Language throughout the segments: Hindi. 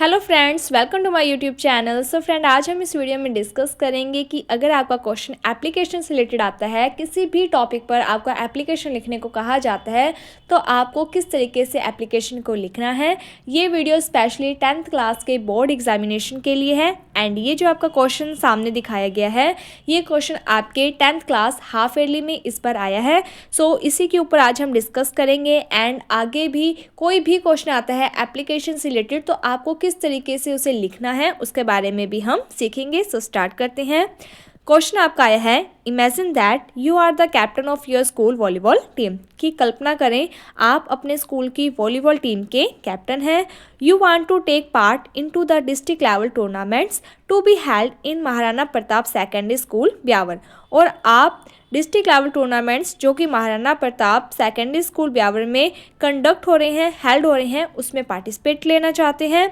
Hello friends, welcome to my YouTube channel. So friend, आज हम इस वीडियो में डिस्कस करेंगे कि अगर आपका क्वेश्चन एप्लीकेशन से रिलेटेड आता है, किसी भी टॉपिक पर आपका एप्लीकेशन लिखने को कहा जाता है, तो आपको किस तरीके से एप्लीकेशन को लिखना है। ये वीडियो स्पेशली 10th क्लास के बोर्ड एग्जामिनेशन के लिए है। एंड ये जो आपका क्वेश्चन सामने दिखाया गया है, ये क्वेश्चन आपके 10th क्लास हाफ ईयरली में इस पर आया है। सो इसी के ऊपर आज हम डिस्कस करेंगे। एंड आगे भी कोई भी क्वेश्चन आता है एप्लीकेशन से रिलेटेड, तो आपको किस तरीके से उसे लिखना है उसके बारे में भी हम सीखेंगे। सो स्टार्ट करते हैं। क्वेश्चन आपका आया है, imagine that you are the captain of your school volleyball team. की कल्पना करें आप अपने स्कूल की वॉलीबॉल टीम के कैप्टन हैं। You want to take part into the district level tournaments to be held in Maharana Pratap secondary school Beawar. और आप डिस्ट्रिक्ट लेवल टूर्नामेंट्स जो कि महाराणा प्रताप सेकेंडरी स्कूल ब्यावर में कंडक्ट हो रहे हैं, हेल्ड हो रहे हैं, उसमें पार्टिसिपेट लेना चाहते हैं।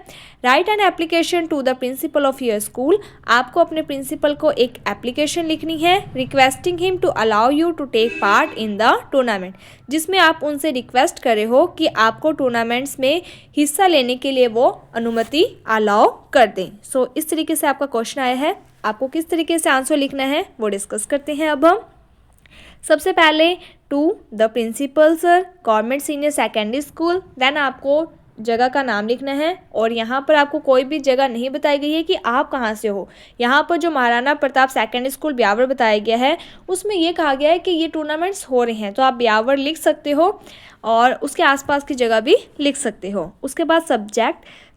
Write an application to the principal of your school. आपको अपने प्रिंसिपल को एक एप्लीकेशन लिखनी है, requesting him to allow you to take part in the tournament, जिसमें आप उनसे रिक्वेस्ट कर रहे हो कि आपको टूर्नामेंट्स में हिस्सा लेने के लिए वो अनुमति अलाउ कर दें। सो इस तरीके से आपका क्वेश्चन आया है। आपको किस तरीके से आंसर लिखना है वो डिस्कस करते हैं। अब हम सबसे पहले to the principal sir, government senior secondary school. Then आपको जगह का नाम लिखना है और यहाँ पर आपको कोई भी जगह नहीं बताई गई है कि आप कहाँ से हो। यहाँ पर जो महाराणा प्रताप सेकेंडरी स्कूल ब्यावर बताया गया है, उसमें ये कहा गया है कि ये टूर्नामेंट्स हो रहे हैं, तो आप ब्यावर लिख सकते हो और उसके आसपास की जगह भी लिख सकते हो। उसके बाद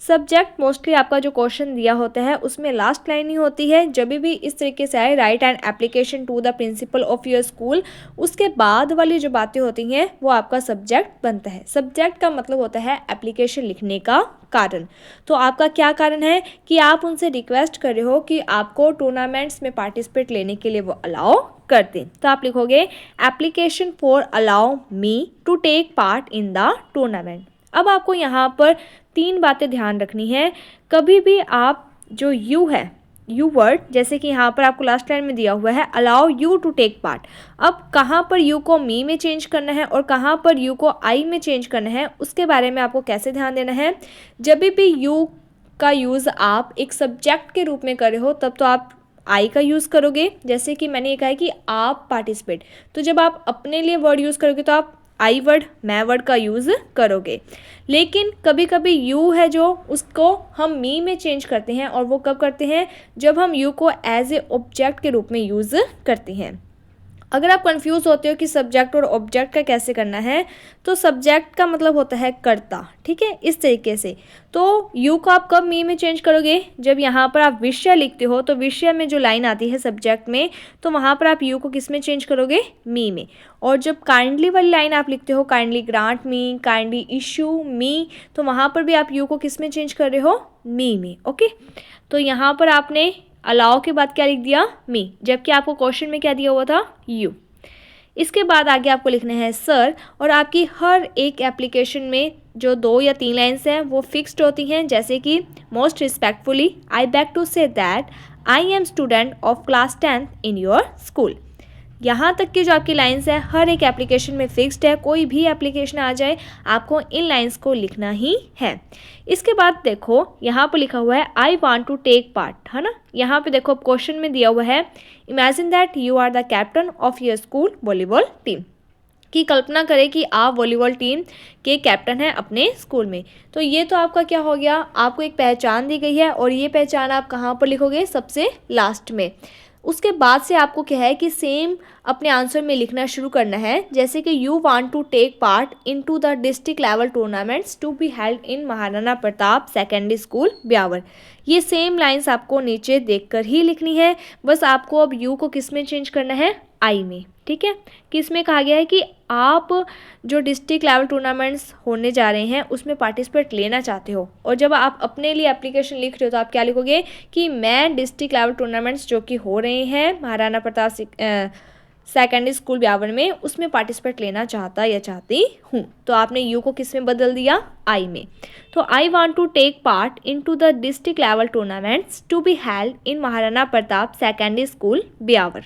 सब्जेक्ट मोस्टली आपका जो क्वेश्चन दिया होता है उसमें लास्ट लाइन ही होती है। जब भी इस तरीके से आए, write an application to the principal of your school, उसके बाद वाली जो बातें होती हैं वो आपका सब्जेक्ट बनता है। सब्जेक्ट का मतलब होता है एप्लीकेशन लिखने का कारण। तो आपका क्या कारण है कि आप उनसे रिक्वेस्ट कर रहे हो कि आपको टूर्नामेंट्स में पार्टिसिपेट लेने के लिए वो अलाउ कर दें। तो आप लिखोगे application for allow me to take part in the tournament. अब आपको यहाँ पर 3 बातें ध्यान रखनी है। कभी भी आप जो यू है, यू वर्ड, जैसे कि यहाँ पर आपको लास्ट लाइन में दिया हुआ है allow you to take part, अब कहाँ पर यू को मी में चेंज करना है और कहाँ पर यू को आई में चेंज करना है, उसके बारे में आपको कैसे ध्यान देना है। जब भी यू का यूज़ आप एक सब्जेक्ट के रूप में कर रहे हो, तब तो आप आई का यूज़ करोगे। जैसे कि मैंने ये कहा है कि आप पार्टिसिपेट, तो जब आप अपने लिए वर्ड यूज़ करोगे तो आप आई वर्ड, मैं वर्ड का यूज़ करोगे। लेकिन कभी कभी यू है जो, उसको हम मी में चेंज करते हैं, और वो कब करते हैं, जब हम यू को एज ए ऑब्जेक्ट के रूप में यूज़ करते हैं। अगर आप कंफ्यूज होते हो कि सब्जेक्ट और ऑब्जेक्ट का कैसे करना है, तो सब्जेक्ट का मतलब होता है कर्ता, ठीक है, इस तरीके से। तो यू को आप कब मी में चेंज करोगे, जब यहाँ पर आप विषय लिखते हो, तो विषय में जो लाइन आती है सब्जेक्ट में, तो वहाँ पर आप यू को किस में चेंज करोगे, मी में। और जब काइंडली वाली लाइन आप लिखते हो, kindly grant me, kindly issue me, तो वहाँ पर भी आप यू को किस में चेंज कर रहे हो, मी में। ओके, तो यहाँ पर आपने अलाउ के बाद क्या लिख दिया, मी, जबकि आपको क्वेश्चन में क्या दिया हुआ था, यू। इसके बाद आगे आपको लिखना है सर, और आपकी हर एक एप्लीकेशन में जो 2 या 3 लाइन्स हैं वो फिक्स्ड होती हैं। जैसे कि most respectfully I beg to say that I am student of class 10th in your school. यहाँ तक की जो आपकी लाइन्स है हर एक एप्लीकेशन में फिक्स्ड है। कोई भी एप्लीकेशन आ जाए, आपको इन लाइन्स को लिखना ही है। इसके बाद देखो यहाँ पर लिखा हुआ है I want to take part, है ना। यहाँ पे देखो क्वेश्चन में दिया हुआ है imagine that you are the captain of your school volleyball team. की कल्पना करें कि आप वॉलीबॉल टीम के कैप्टन हैं अपने स्कूल में। तो ये तो आपका क्या हो गया, आपको एक पहचान दी गई है, और ये पहचान आप कहाँ पर लिखोगे, सबसे लास्ट में। उसके बाद से आपको क्या है कि सेम अपने आंसर में लिखना शुरू करना है। जैसे कि you want to take part into the district level tournaments to be held in Maharana Pratap secondary school Beawar. ये सेम लाइंस आपको नीचे देखकर ही लिखनी है। बस आपको अब यू को किस में चेंज करना है, आई में, ठीक है। किस में कहा गया है कि आप जो डिस्ट्रिक्ट लेवल टूर्नामेंट्स होने जा रहे हैं उसमें पार्टिसिपेट लेना चाहते हो, और जब आप अपने लिए एप्लीकेशन लिख रहे हो तो आप क्या लिखोगे कि मैं डिस्ट्रिक्ट लेवल टूर्नामेंट्स जो कि हो रहे हैं महाराणा प्रताप सेकेंडरी स्कूल ब्यावर में, उसमें पार्टिसिपेट लेना चाहता या चाहती हूँ। तो आपने यू को किस में बदल दिया, आई में। तो I want to take part into the district level tournaments to be held in Maharana Pratap secondary school Beawar.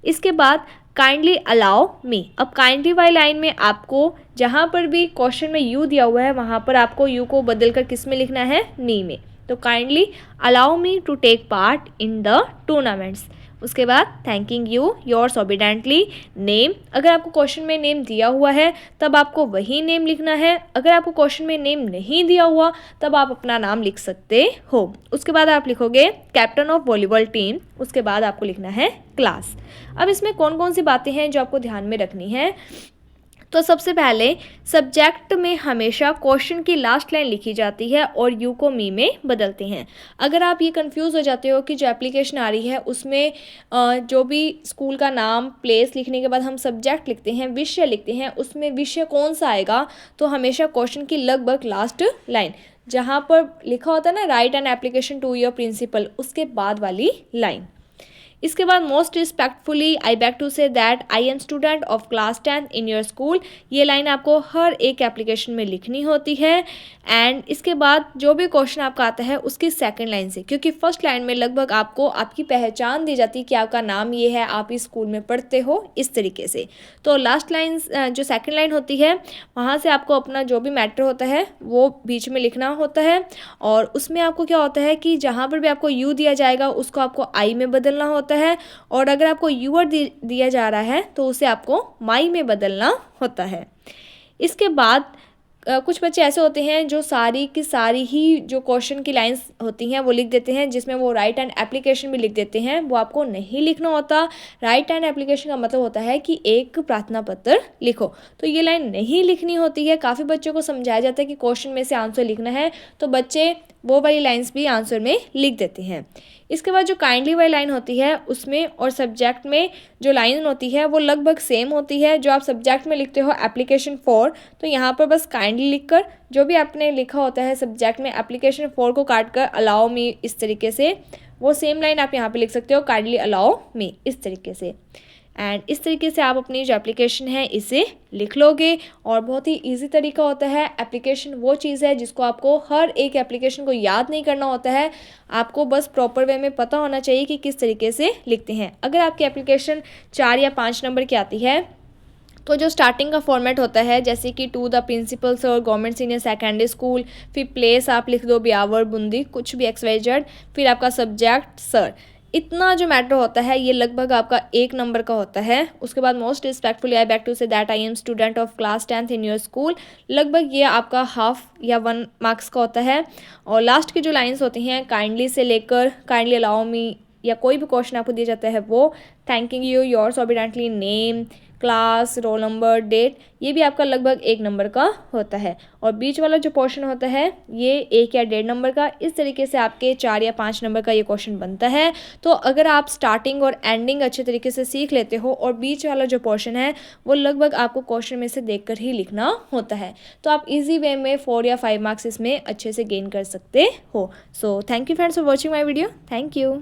इसके बाद काइंडली अलाउ मी। अब काइंडली वाली लाइन में आपको जहाँ पर भी क्वेश्चन में यू दिया हुआ है वहाँ पर आपको यू को बदल कर किस में लिखना है, मी में। तो kindly allow me to take part in the tournaments. उसके बाद thanking you, yours obediently, name. अगर आपको क्वेश्चन में नेम दिया हुआ है तब आपको वही नेम लिखना है। अगर आपको क्वेश्चन में नेम नहीं दिया हुआ तब आप अपना नाम लिख सकते हो। उसके बाद आप लिखोगे कैप्टन ऑफ वॉलीबॉल टीम। उसके बाद आपको लिखना है क्लास। अब इसमें कौन कौन सी बातें हैं जो आपको ध्यान में रखनी है। तो सबसे पहले सब्जेक्ट में हमेशा क्वेश्चन की लास्ट लाइन लिखी जाती है और यू को मी में बदलते हैं। अगर आप ये कंफ्यूज हो जाते हो कि जो एप्लीकेशन आ रही है उसमें जो भी स्कूल का नाम, प्लेस लिखने के बाद हम सब्जेक्ट लिखते हैं, विषय लिखते हैं, उसमें विषय कौन सा आएगा, तो हमेशा क्वेश्चन की लगभग लास्ट लाइन जहाँ पर लिखा होता है ना write an application to your principal, उसके बाद वाली लाइन। इसके बाद most respectfully I beg to say that I am student of class 10 in your school. ये लाइन आपको हर एक एप्लीकेशन में लिखनी होती है। एंड इसके बाद जो भी क्वेश्चन आपका आता है उसकी सेकंड लाइन से, क्योंकि फर्स्ट लाइन में लगभग आपको आपकी पहचान दी जाती है कि आपका नाम ये है, आप इस स्कूल में पढ़ते हो, इस तरीके से। तो लास्ट लाइन जो सेकेंड लाइन होती है वहाँ से आपको अपना जो भी मैटर होता है वो बीच में लिखना होता है। और उसमें आपको क्या होता है कि जहाँ पर भी आपको यू दिया जाएगा उसको आपको आई में बदलना होता है, और अगर आपको यूअर दिया जा रहा है तो उसे आपको माई में बदलना होता है। इसके बाद कुछ बच्चे ऐसे होते हैं जो सारी की सारी ही जो क्वेश्चन की लाइंस होती हैं वो लिख देते हैं, जिसमें वो राइट एंड एप्लीकेशन भी लिख देते हैं। वो आपको नहीं लिखना होता। राइट एंड एप्लीकेशन का मतलब होता है कि एक प्रार्थना पत्र लिखो, तो ये लाइन नहीं लिखनी होती है। काफ़ी बच्चों को समझाया जाता है कि क्वेश्चन में से आंसर लिखना है, तो बच्चे वो वाली लाइन्स भी आंसर में लिख देते हैं। इसके बाद जो काइंडली वाली लाइन होती है उसमें और सब्जेक्ट में जो लाइन होती है वो लगभग सेम होती है। जो आप सब्जेक्ट में लिखते हो एप्लीकेशन फॉर, तो यहाँ पर बस काइंडली लिखकर जो भी आपने लिखा होता है सब्जेक्ट में एप्लीकेशन फॉर को काट कर अलाउ मी, इस तरीके से वो सेम लाइन आप यहाँ पे लिख सकते हो, काइंडली अलाउ मी, इस तरीके से। एंड इस तरीके से आप अपनी जो एप्लीकेशन है इसे लिख लोगे। और बहुत ही इजी तरीका होता है। एप्लीकेशन वो चीज़ है जिसको आपको हर एक एप्लीकेशन को याद नहीं करना होता है, आपको बस प्रॉपर वे में पता होना चाहिए कि किस तरीके से लिखते हैं। अगर आपकी एप्लीकेशन 4 या 5 नंबर की आती है तो जो स्टार्टिंग का फॉर्मेट होता है जैसे कि to the principal sir, government senior secondary school, फिर प्लेस आप लिख दो ब्यावर, बूंदी, कुछ भी XYZ, फिर आपका सब्जेक्ट सर। इतना जो मैटर होता है ये लगभग आपका 1 नंबर का होता है। उसके बाद most respectfully I beg to say that I am student of class 10 in your school, लगभग ये आपका हाफ या 1 मार्क्स का होता है। और लास्ट की जो लाइंस होती हैं काइंडली से लेकर काइंडली अलाउ मी या कोई भी क्वेश्चन आपको दिया जाता है वो, thanking you, yours obediently, name, class, roll number, date, ये भी आपका लगभग 1 नंबर का होता है। और बीच वाला जो पोर्शन होता है ये 1 या 1.5 नंबर का। इस तरीके से आपके 4 या 5 नंबर का ये क्वेश्चन बनता है। तो अगर आप स्टार्टिंग और एंडिंग अच्छे तरीके से सीख लेते हो और बीच वाला जो पोर्शन है वो लगभग आपको क्वेश्चन में से देखकर ही लिखना होता है, तो आप ईजी वे में 4 या 5 मार्क्स इसमें अच्छे से गेन कर सकते हो। So thank you friends for watching my video. Thank you.